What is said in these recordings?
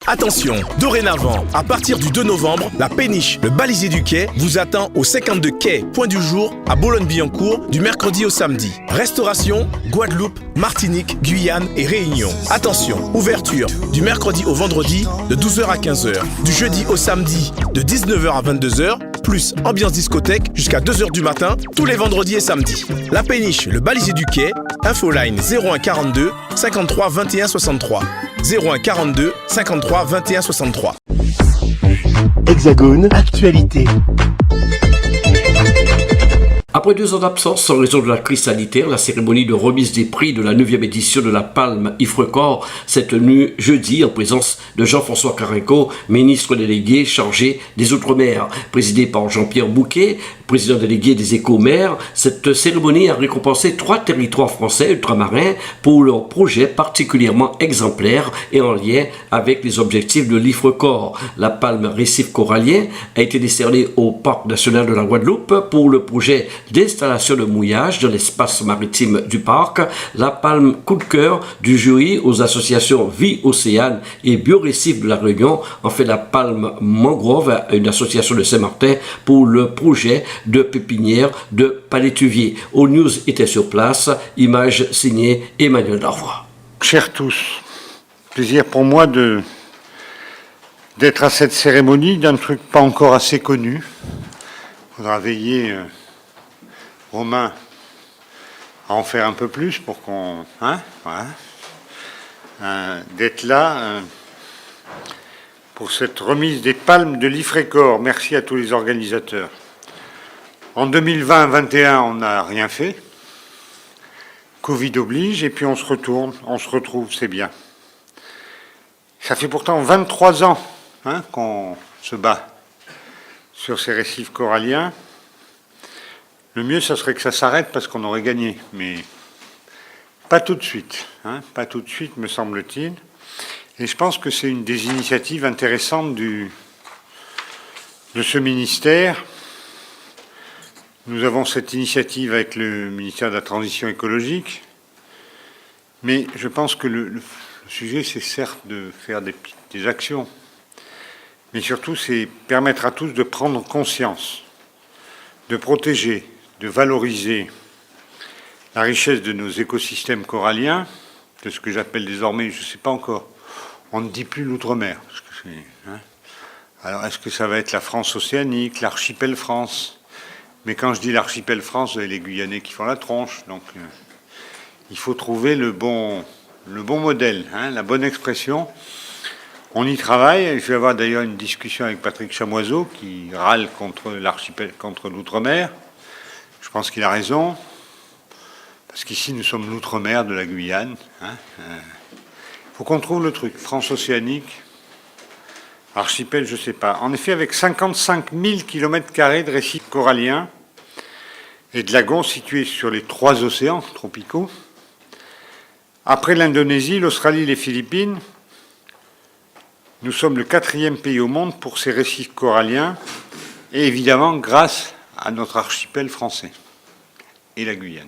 Attention, dorénavant, à partir du 2 novembre, la péniche, le balisier du quai, vous attend au 52 quai, point du jour, à Boulogne-Billancourt, du mercredi au samedi. Restauration, Guadeloupe, Martinique, Guyane et Réunion. Attention, ouverture du mercredi au vendredi de 12h à 15h, du jeudi au samedi de 19h à 22h, plus ambiance discothèque jusqu'à 2h du matin, tous les vendredis et samedis. La péniche, le balisier du quai, infoline 01 42 53 21 63. 01 42 53 21 63. Hexagone, actualité. Après 2 ans d'absence en raison de la crise sanitaire, la cérémonie de remise des prix de la 9e édition de la Palme Ifrecorps s'est tenue jeudi en présence de Jean-François Carenco, ministre délégué chargé des Outre-mer. Présidée par Jean-Pierre Bouquet, président délégué des Éco-Mers, cette cérémonie a récompensé 3 territoires français ultramarins pour leurs projets particulièrement exemplaires et en lien avec les objectifs de l'Ifrecorps. La Palme Récif Corallien a été décernée au Parc national de la Guadeloupe pour le projet d'installation de mouillage dans l'espace maritime du parc. La palme coup de cœur du jury aux associations Vie Océane et Biorécif de la Réunion en fait la palme mangrove, une association de Saint-Martin, pour le projet de pépinière de palétuvier. All News était sur place, image signée Emmanuel Darvois. Chers tous, plaisir pour moi d'être à cette cérémonie d'un truc pas encore assez connu. Il faudra veiller Romain à en faire un peu plus pour qu'on... d'être là pour cette remise des palmes de l'Ifrecorps. Merci à tous les organisateurs. En 2020-21, on n'a rien fait. Covid oblige, et puis on se retrouve, c'est bien. Ça fait pourtant 23 ans qu'on se bat sur ces récifs coralliens. Le mieux, ça serait que ça s'arrête parce qu'on aurait gagné, mais pas tout de suite. Pas tout de suite, me semble-t-il. Et je pense que c'est une des initiatives intéressantes de ce ministère. Nous avons cette initiative avec le ministère de la Transition écologique, mais je pense que le sujet, c'est certes de faire des actions, mais surtout, c'est permettre à tous de prendre conscience, de protéger, de valoriser la richesse de nos écosystèmes coralliens, de ce que j'appelle désormais, je ne sais pas encore, on ne dit plus l'outre-mer. Alors, est-ce que ça va être la France océanique, l'archipel France? Mais quand je dis l'archipel France, vous avez les Guyanais qui font la tronche, donc il faut trouver le bon modèle, la bonne expression. On y travaille. Je vais avoir d'ailleurs une discussion avec Patrick Chamoiseau qui râle contre l'archipel, contre l'outre-mer. Je pense qu'il a raison, parce qu'ici nous sommes l'outre-mer de la Guyane. Faut qu'on trouve le truc. France océanique, archipel, je ne sais pas. En effet, avec 55 000 km² de récifs coralliens et de lagons situés sur les 3 océans tropicaux, après l'Indonésie, l'Australie et les Philippines, nous sommes le 4e pays au monde pour ces récifs coralliens, et évidemment grâce à notre archipel français et la Guyane.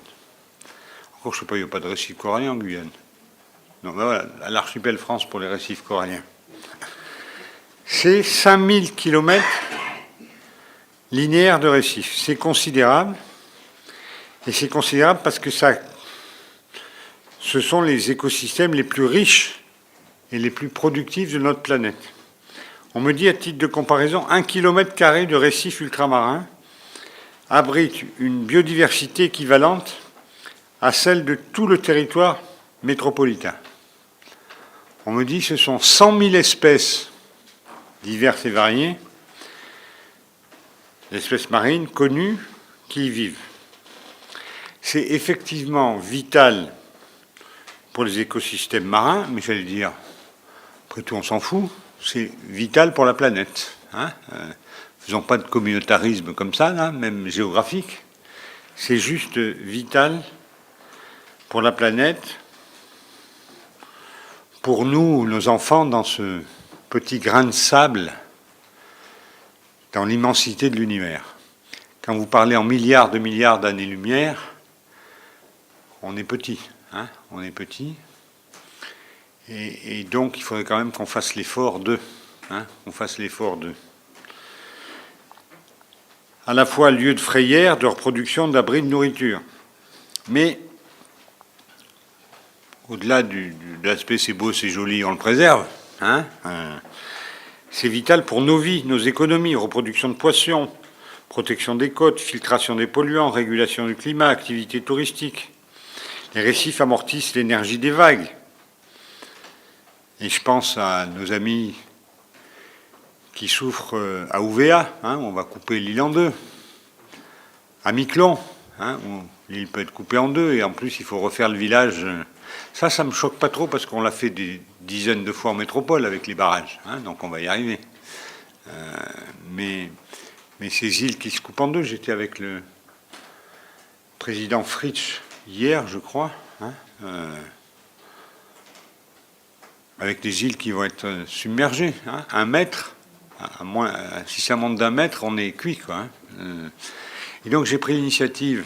Encore, je ne sais pas, il n'y a pas de récifs coralliens en Guyane. Non, ben voilà, l'archipel France pour les récifs coralliens. C'est 5000 km linéaires de récifs. C'est considérable. Et c'est considérable parce que ce sont les écosystèmes les plus riches et les plus productifs de notre planète. On me dit, à titre de comparaison, 1 km² de récifs ultramarins abrite une biodiversité équivalente à celle de tout le territoire métropolitain. On me dit que ce sont 100 000 espèces diverses et variées, espèces marines connues qui y vivent. C'est effectivement vital pour les écosystèmes marins, mais j'allais dire, après tout on s'en fout, c'est vital pour la planète. Faisons pas de communautarisme comme ça, là, même géographique. C'est juste vital pour la planète, pour nous, nos enfants, dans ce petit grain de sable, dans l'immensité de l'univers. Quand vous parlez en milliards de milliards d'années-lumière, on est petit. On est petit. Et donc, il faudrait quand même qu'on fasse l'effort d'eux. On fasse l'effort d'eux. À la fois lieu de frayère, de reproduction, d'abri de nourriture. Mais, au-delà de l'aspect c'est beau, c'est joli, on le préserve, c'est vital pour nos vies, nos économies, reproduction de poissons, protection des côtes, filtration des polluants, régulation du climat, activité touristique. Les récifs amortissent l'énergie des vagues. Et je pense à nos amis qui souffrent à Ouvéa, on va couper l'île en deux. À Miquelon, où l'île peut être coupée en deux, et en plus il faut refaire le village. Ça me choque pas trop parce qu'on l'a fait des dizaines de fois en métropole avec les barrages, donc on va y arriver. Mais ces îles qui se coupent en deux, j'étais avec le président Fritsch hier, je crois, avec des îles qui vont être submergées, 1 mètre, si ça monte d'1 mètre, on est cuit, quoi. Et donc j'ai pris l'initiative,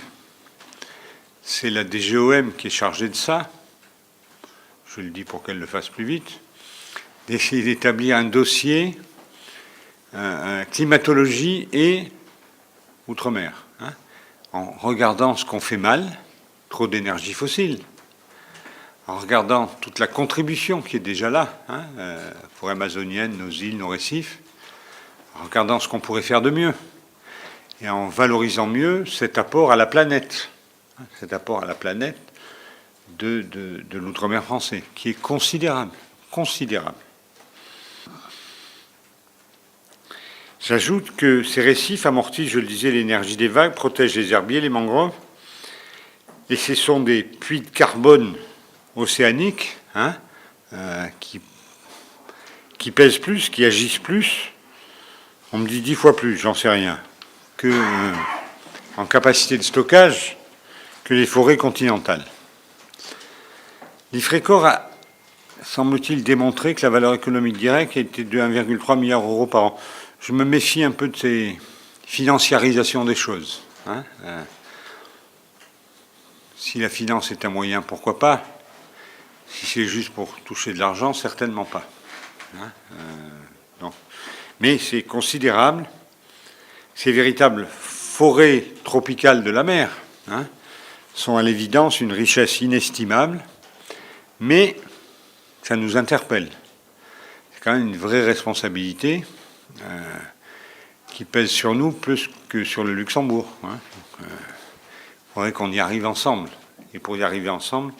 c'est la DGOM qui est chargée de ça, je le dis pour qu'elle le fasse plus vite, d'essayer d'établir un dossier climatologie et outre-mer, en regardant ce qu'on fait mal, trop d'énergie fossile, en regardant toute la contribution qui est déjà là, forêt amazonienne, nos îles, nos récifs, en regardant ce qu'on pourrait faire de mieux, et en valorisant mieux cet apport à la planète, de l'outre-mer français, qui est considérable. J'ajoute que ces récifs amortissent, je le disais, l'énergie des vagues, protègent les herbiers, les mangroves, et ce sont des puits de carbone océaniques qui pèsent plus, qui agissent plus, on me dit 10 fois plus, j'en sais rien, en capacité de stockage que les forêts continentales. L'IFRECOR a, semble-t-il, démontré que la valeur économique directe était de 1,3 milliard d'euros par an. Je me méfie un peu de ces financiarisations des choses. Si la finance est un moyen, pourquoi pas? Si c'est juste pour toucher de l'argent, certainement pas. Non. Mais c'est considérable. Ces véritables forêts tropicales de la mer sont à l'évidence une richesse inestimable, mais ça nous interpelle. C'est quand même une vraie responsabilité qui pèse sur nous plus que sur le Luxembourg. Il faudrait qu'on y arrive ensemble. Et pour y arriver ensemble,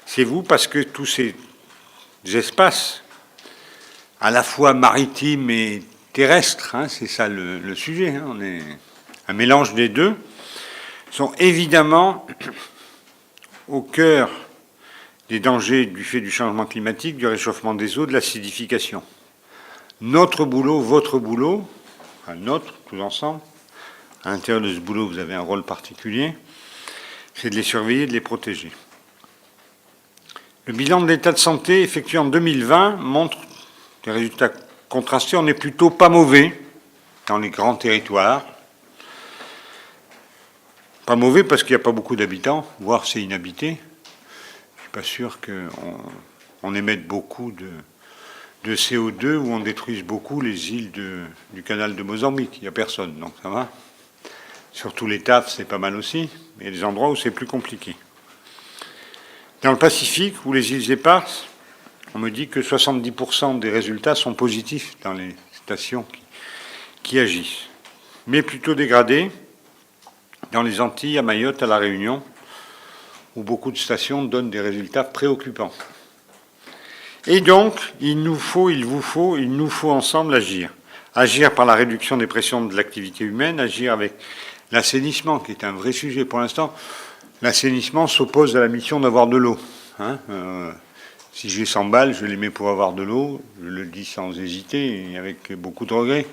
c'est vous, parce que tous ces espaces, à la fois maritimes et terrestres, c'est ça le sujet, on est un mélange des deux, sont évidemment au cœur des dangers du fait du changement climatique, du réchauffement des eaux, de l'acidification. Notre boulot, votre boulot, enfin notre, tous ensemble, à l'intérieur de ce boulot, vous avez un rôle particulier, c'est de les surveiller, de les protéger. Le bilan de l'état de santé effectué en 2020 montre des résultats contrastés. On n'est plutôt pas mauvais dans les grands territoires. Pas mauvais parce qu'il n'y a pas beaucoup d'habitants, voire c'est inhabité. Je ne suis pas sûr qu'on émette beaucoup de CO2 ou on détruise beaucoup les îles du canal de Mozambique. Il n'y a personne, donc ça va. Surtout les TAF, c'est pas mal aussi, mais il y a des endroits où c'est plus compliqué. Dans le Pacifique, ou les îles éparses, on me dit que 70% des résultats sont positifs dans les stations qui agissent, mais plutôt dégradés dans les Antilles, à Mayotte, à La Réunion, où beaucoup de stations donnent des résultats préoccupants. Et donc, il nous faut ensemble agir. Agir par la réduction des pressions de l'activité humaine, agir avec l'assainissement, qui est un vrai sujet pour l'instant. L'assainissement s'oppose à la mission d'avoir de l'eau. Si j'ai 100 balles, je les mets pour avoir de l'eau, je le dis sans hésiter et avec beaucoup de regrets.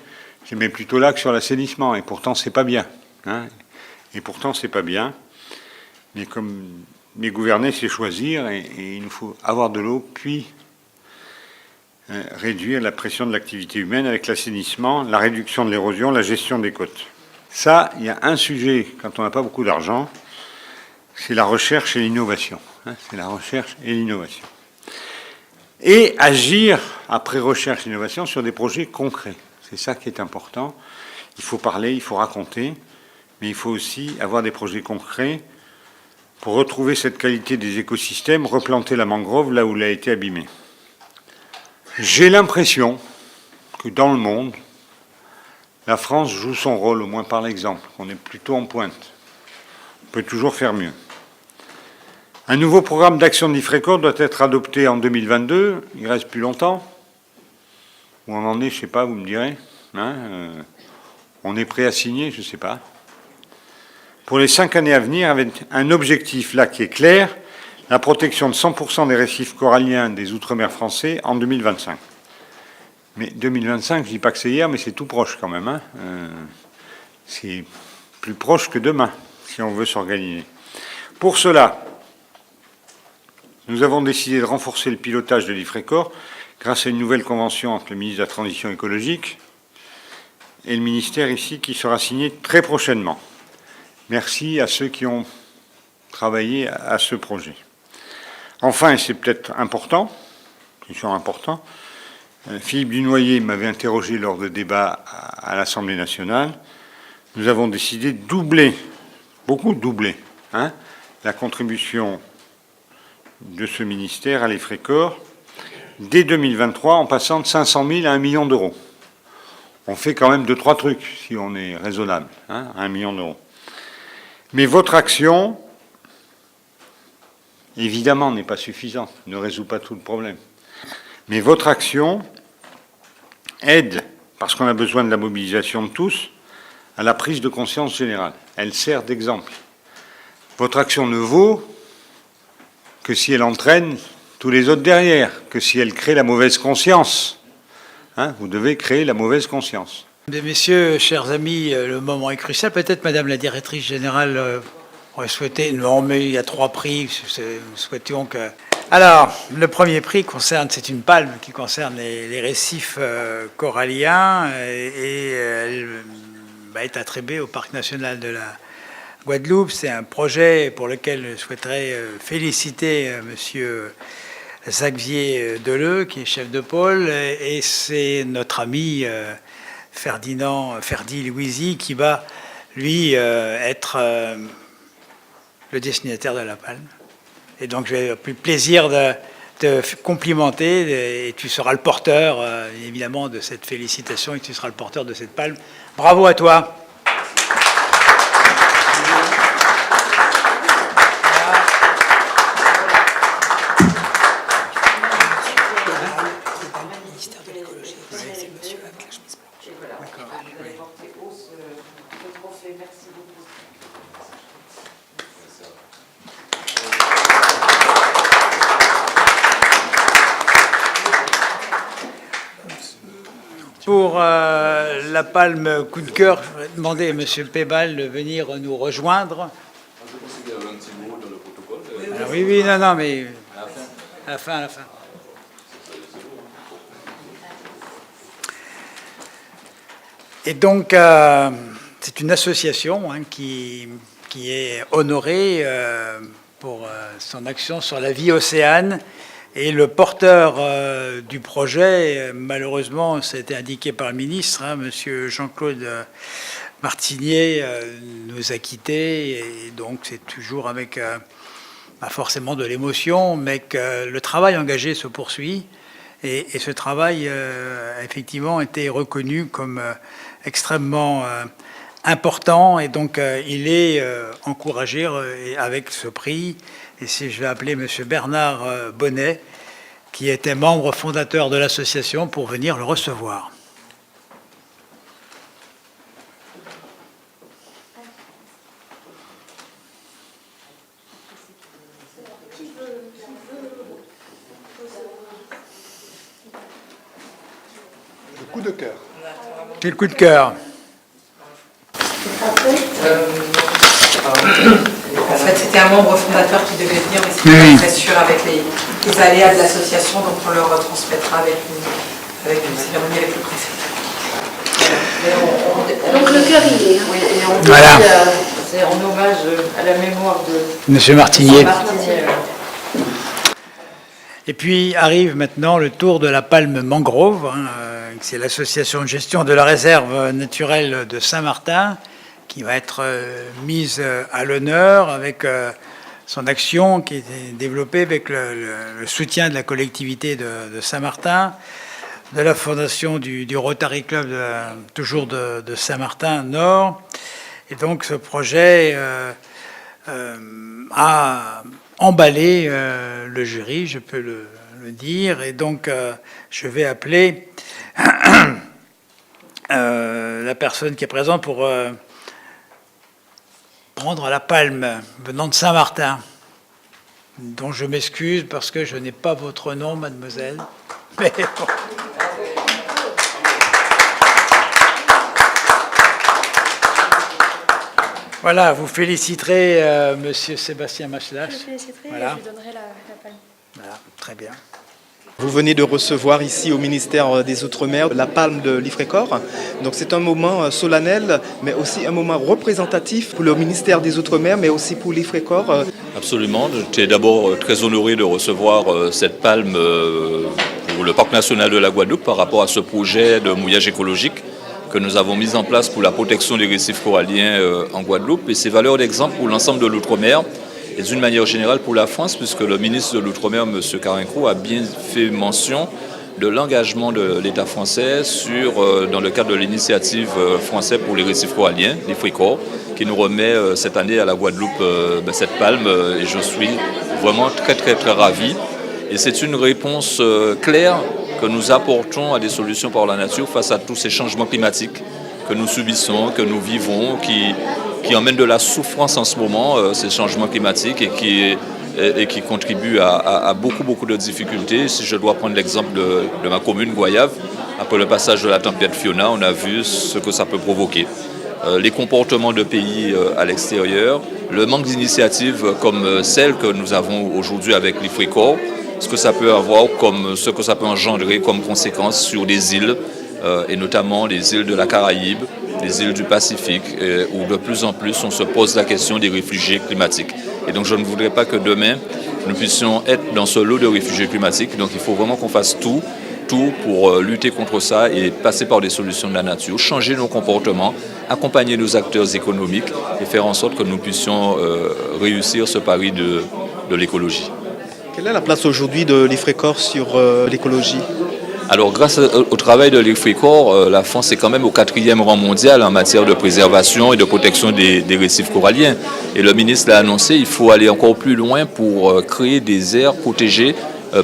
Je les mets plutôt là que sur l'assainissement, et pourtant c'est pas bien. Mais gouverner, c'est choisir, et il nous faut avoir de l'eau, puis réduire la pression de l'activité humaine avec l'assainissement, la réduction de l'érosion, la gestion des côtes. Ça, il y a un sujet, quand on n'a pas beaucoup d'argent, c'est la recherche et l'innovation. C'est la recherche et l'innovation. et agir, après recherche et innovation, sur des projets concrets. C'est ça qui est important. Il faut parler, il faut raconter, mais il faut aussi avoir des projets concrets pour retrouver cette qualité des écosystèmes, replanter la mangrove là où elle a été abîmée. J'ai l'impression que dans le monde, la France joue son rôle, au moins par l'exemple, qu'on est plutôt en pointe. On peut toujours faire mieux. Un nouveau programme d'action de l'IFRECOR doit être adopté en 2022. Il reste plus longtemps. Où on en est, je ne sais pas, vous me direz. On est prêt à signer, je ne sais pas. Pour les 5 années à venir, avec un objectif là qui est clair, la protection de 100% des récifs coralliens des Outre-mer français en 2025. Mais 2025, je ne dis pas que c'est hier, mais c'est tout proche quand même. C'est plus proche que demain, si on veut s'organiser. Pour cela, nous avons décidé de renforcer le pilotage de l'IFRECOR grâce à une nouvelle convention entre le ministre de la Transition écologique et le ministère ici, qui sera signée très prochainement. Merci à ceux qui ont travaillé à ce projet. Enfin, et c'est peut-être important, question important, Philippe Dunoyer m'avait interrogé lors de débats à l'Assemblée nationale. Nous avons décidé de doubler, beaucoup doubler, la contribution de ce ministère à l'IFRECOR dès 2023 en passant de 500 000 à 1 million d'euros. On fait quand même 2-3 trucs si on est raisonnable, à 1 million d'euros. Mais votre action, évidemment, n'est pas suffisante, ne résout pas tout le problème. Mais votre action aide, parce qu'on a besoin de la mobilisation de tous, à la prise de conscience générale. Elle sert d'exemple. Votre action ne vaut que si elle entraîne tous les autres derrière, que si elle crée la mauvaise conscience. Vous devez créer la mauvaise conscience. Mesdames, Messieurs, chers amis, le moment est crucial. Peut-être Madame la Directrice Générale aurait souhaité... Non, mais il y a 3 prix. Nous souhaitions que... Alors, le premier prix concerne, c'est une palme qui concerne les récifs coralliens et elle va être attribuée au Parc national de la Guadeloupe. C'est un projet pour lequel je souhaiterais féliciter Monsieur Xavier Deleu, qui est chef de pôle, et c'est notre ami Ferdi Louisi qui va, lui, être le destinataire de la palme. Et donc, j'ai eu plaisir de te complimenter et tu seras le porteur, évidemment, de cette félicitation et tu seras le porteur de cette palme. Bravo à toi. Pour la palme coup de cœur, je vais demander à M. Pébal de venir nous rejoindre. Alors, oui, non, mais à la fin. Et donc, c'est une association qui est honorée pour son action sur la vie océane. Et le porteur du projet, malheureusement, ça a été indiqué par le ministre, Monsieur Jean-Claude Martinier, nous a quittés. Et donc, c'est toujours avec pas forcément de l'émotion, mais que le travail engagé se poursuit. Et ce travail a effectivement été reconnu comme extrêmement important. Et donc, il est encouragé avec ce prix. Et si je vais appeler M. Bernard Bonnet, qui était membre fondateur de l'association, pour venir le recevoir. Le coup de cœur. Quel coup de cœur. En fait, c'était un membre fondateur qui devait venir, mais c'était pas très sûr avec les aléas de l'association, donc on le retransmettra avec une cérémonie avec le préfet. Donc le cœur il est. Oui, et on Voilà. C'est en hommage à la mémoire de Monsieur Martinier. Et puis arrive maintenant le tour de la palme mangrove, c'est l'association de gestion de la réserve naturelle de Saint-Martin qui va être mise à l'honneur avec son action qui est développée avec le soutien de la collectivité de Saint-Martin, de la fondation du Rotary Club toujours de Saint-Martin-Nord. Et donc ce projet a emballé le jury, je peux le dire. Et donc je vais appeler la personne qui est présente pour prendre la palme venant de Saint-Martin, dont je m'excuse parce que je n'ai pas votre nom, mademoiselle. Mais bon. Voilà, vous féliciterez monsieur Sébastien Machelach. Je féliciterai voilà. Et je lui donnerai la palme. Voilà, très bien. Vous venez de recevoir ici au ministère des Outre-mer la palme de l'Ifrécor. Donc c'est un moment solennel, mais aussi un moment représentatif pour le ministère des Outre-mer, mais aussi pour l'Ifrécor. Absolument. J'étais d'abord très honoré de recevoir cette palme pour le Parc national de la Guadeloupe par rapport à ce projet de mouillage écologique que nous avons mis en place pour la protection des récifs coralliens en Guadeloupe. Et ces valeurs d'exemple pour l'ensemble de l'Outre-mer et d'une manière générale pour la France, puisque le ministre de l'Outre-mer, M. Carenco, a bien fait mention de l'engagement de l'État français dans le cadre de l'initiative française pour les récifs coralliens, l'IFRECOR, qui nous remet cette année à la Guadeloupe cette palme. Et je suis vraiment très, très, très ravi. Et c'est une réponse claire que nous apportons à des solutions par la nature face à tous ces changements climatiques que nous subissons, que nous vivons, qui emmènent de la souffrance en ce moment, ces changements climatiques, et qui contribuent à beaucoup, beaucoup de difficultés. Si je dois prendre l'exemple de ma commune, Goyave, après le passage de la tempête Fiona, on a vu ce que ça peut provoquer. Les comportements de pays à l'extérieur, le manque d'initiatives comme celle que nous avons aujourd'hui avec l'IFRECOR, ce que ça peut avoir ce que ça peut engendrer comme conséquence sur des îles, et notamment les îles de la Caraïbe, les îles du Pacifique, où de plus en plus on se pose la question des réfugiés climatiques. Et donc je ne voudrais pas que demain nous puissions être dans ce lot de réfugiés climatiques. Donc il faut vraiment qu'on fasse tout pour lutter contre ça et passer par des solutions de la nature, changer nos comportements, accompagner nos acteurs économiques et faire en sorte que nous puissions réussir ce pari de l'écologie. Quelle est la place aujourd'hui de l'Ifrécor sur l'écologie ? Alors, grâce au travail de l'IFRECOR, la France est quand même au 4e rang mondial en matière de préservation et de protection des récifs coralliens. Et le ministre l'a annoncé, il faut aller encore plus loin pour créer des aires protégées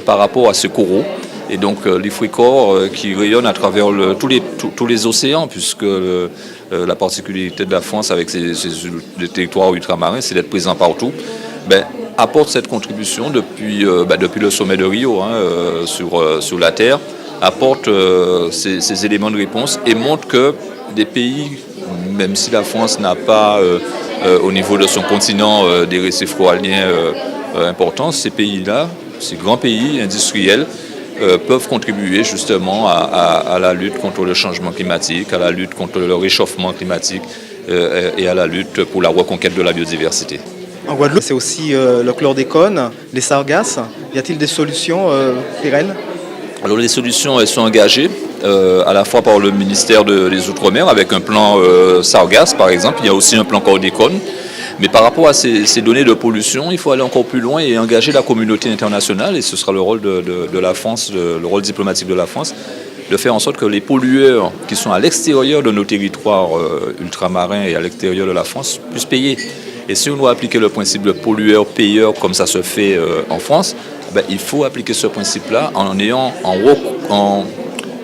par rapport à ce coraux. Et donc, l'IFRECOR qui rayonne à travers tous les océans, puisque la particularité de la France avec ses territoires ultramarins, c'est d'être présent partout, apporte cette contribution depuis le sommet de Rio sur la Terre, apporte ces éléments de réponse et montre que des pays, même si la France n'a pas au niveau de son continent des récifs coralliens importants, ces pays-là, ces grands pays industriels, peuvent contribuer justement à la lutte contre le changement climatique, à la lutte contre le réchauffement climatique et à la lutte pour la reconquête de la biodiversité. En Guadeloupe, c'est aussi le chlordécone, les sargasses. Y a-t-il des solutions pérennes ? Alors les solutions, elles sont engagées à la fois par le ministère des Outre-mer avec un plan sargasse par exemple. Il y a aussi un plan chlordécone. Mais par rapport à ces données de pollution, il faut aller encore plus loin et engager la communauté internationale. Et ce sera le rôle de la France, le rôle diplomatique de la France, de faire en sorte que les pollueurs qui sont à l'extérieur de nos territoires ultramarins et à l'extérieur de la France puissent payer. Et si on doit appliquer le principe de pollueur-payeur comme ça se fait en France, il faut appliquer ce principe-là en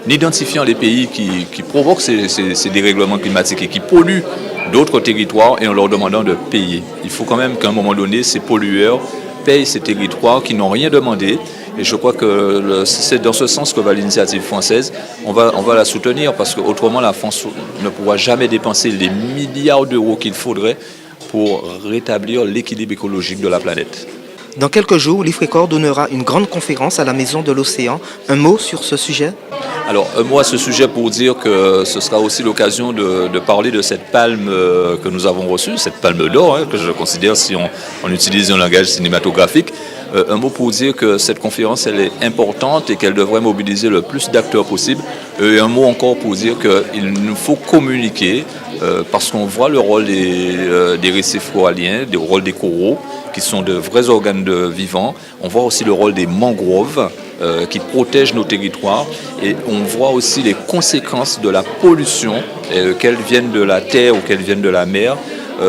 identifiant les pays qui provoquent ces dérèglements climatiques et qui polluent d'autres territoires et en leur demandant de payer. Il faut quand même qu'à un moment donné, ces pollueurs payent ces territoires qui n'ont rien demandé. Et je crois que c'est dans ce sens que va l'initiative française. On va la soutenir parce qu'autrement, la France ne pourra jamais dépenser les milliards d'euros qu'il faudrait pour rétablir l'équilibre écologique de la planète. Dans quelques jours, l'IFRECOR donnera une grande conférence à la Maison de l'Océan. Un mot sur ce sujet ? Alors, un mot à ce sujet pour dire que ce sera aussi l'occasion de parler de cette palme que nous avons reçue, cette palme d'or, que je considère, si on utilise un langage cinématographique. Un mot pour dire que cette conférence, elle est importante et qu'elle devrait mobiliser le plus d'acteurs possible. Et un mot encore pour dire qu'il nous faut communiquer parce qu'on voit le rôle des récifs coralliens, le rôle des coraux, qui sont de vrais organes vivants. On voit aussi le rôle des mangroves qui protègent nos territoires. Et on voit aussi les conséquences de la pollution, qu'elles viennent de la terre ou qu'elles viennent de la mer,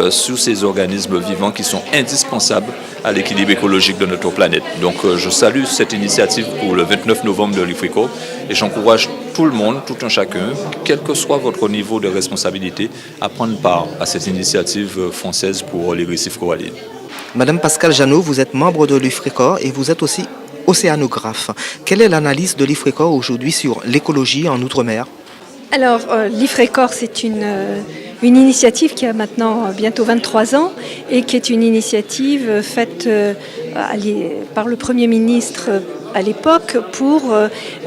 sur ces organismes vivants qui sont indispensables à l'équilibre écologique de notre planète. Donc je salue cette initiative pour le 29 novembre de l'IFRECOR et j'encourage tout le monde, tout un chacun, quel que soit votre niveau de responsabilité, à prendre part à cette initiative française pour les récifs coralliens. Madame Pascale Jeannot, vous êtes membre de l'IFRECOR et vous êtes aussi océanographe. Quelle est l'analyse de l'IFRECOR aujourd'hui sur l'écologie en Outre-mer ? Alors, l'IFRECOR, c'est une initiative qui a maintenant bientôt 23 ans et qui est une initiative faite par le Premier ministre à l'époque pour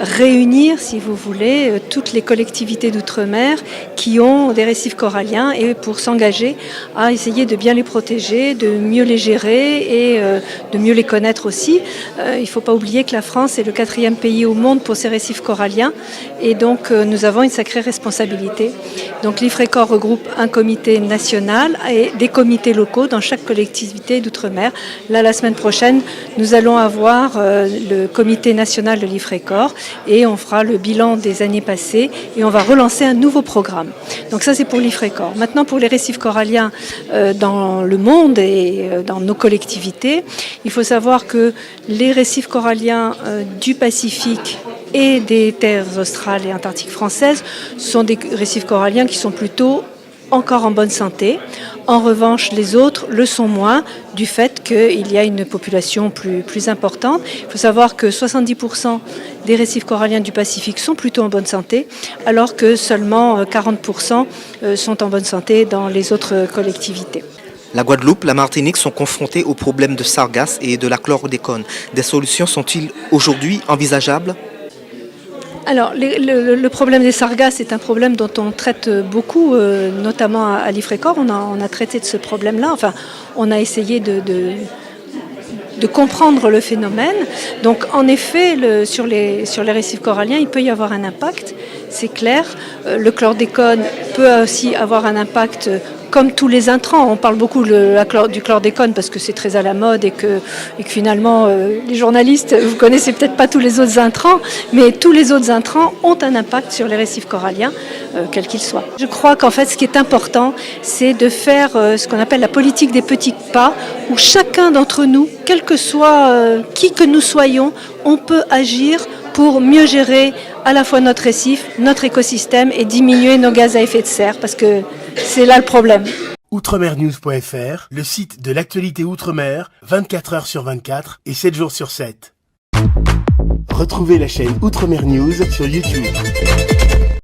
réunir, si vous voulez, toutes les collectivités d'outre-mer qui ont des récifs coralliens et pour s'engager à essayer de bien les protéger, de mieux les gérer et de mieux les connaître aussi. Il ne faut pas oublier que la France est le 4e pays au monde pour ces récifs coralliens et donc nous avons une sacrée responsabilité. Donc l'IFRECOR regroupe un comité national et des comités locaux dans chaque collectivité d'outre-mer. Là, la semaine prochaine, nous allons avoir le comité national de l'IFRECOR et on fera le bilan des années passées et on va relancer un nouveau programme. Donc ça, c'est pour l'IFRECOR. Maintenant, pour les récifs coralliens dans le monde et dans nos collectivités, il faut savoir que les récifs coralliens du Pacifique et des terres australes et antarctiques françaises sont des récifs coralliens qui sont plutôt encore en bonne santé. En revanche, les autres le sont moins du fait qu'il y a une population plus importante. Il faut savoir que 70% des récifs coralliens du Pacifique sont plutôt en bonne santé, alors que seulement 40% sont en bonne santé dans les autres collectivités. La Guadeloupe, la Martinique sont confrontés aux problèmes de sargasses et de la chlordécone. Des solutions sont-ils aujourd'hui envisageables ? Alors, le problème des sargasses est un problème dont on traite beaucoup, notamment à l'IFRECOR. On a traité de ce problème-là. Enfin, on a essayé de comprendre le phénomène. Donc, en effet, sur les récifs coralliens, il peut y avoir un impact, c'est clair. Le chlordécone peut aussi avoir un impact comme tous les intrants. On parle beaucoup du chlordécone parce que c'est très à la mode et que finalement, les journalistes, vous connaissez peut-être pas tous les autres intrants, mais tous les autres intrants ont un impact sur les récifs coralliens, quels qu'ils soient. Je crois qu'en fait, ce qui est important, c'est de faire ce qu'on appelle la politique des petits pas, où chacun d'entre nous, quel que soit qui que nous soyons, on peut agir pour mieux gérer à la fois notre récif, notre écosystème et diminuer nos gaz à effet de serre, parce que c'est là le problème. Outremernews.fr, le site de l'actualité Outre-mer, 24 heures sur 24 et 7 jours sur 7. Retrouvez la chaîne Outremer News sur YouTube.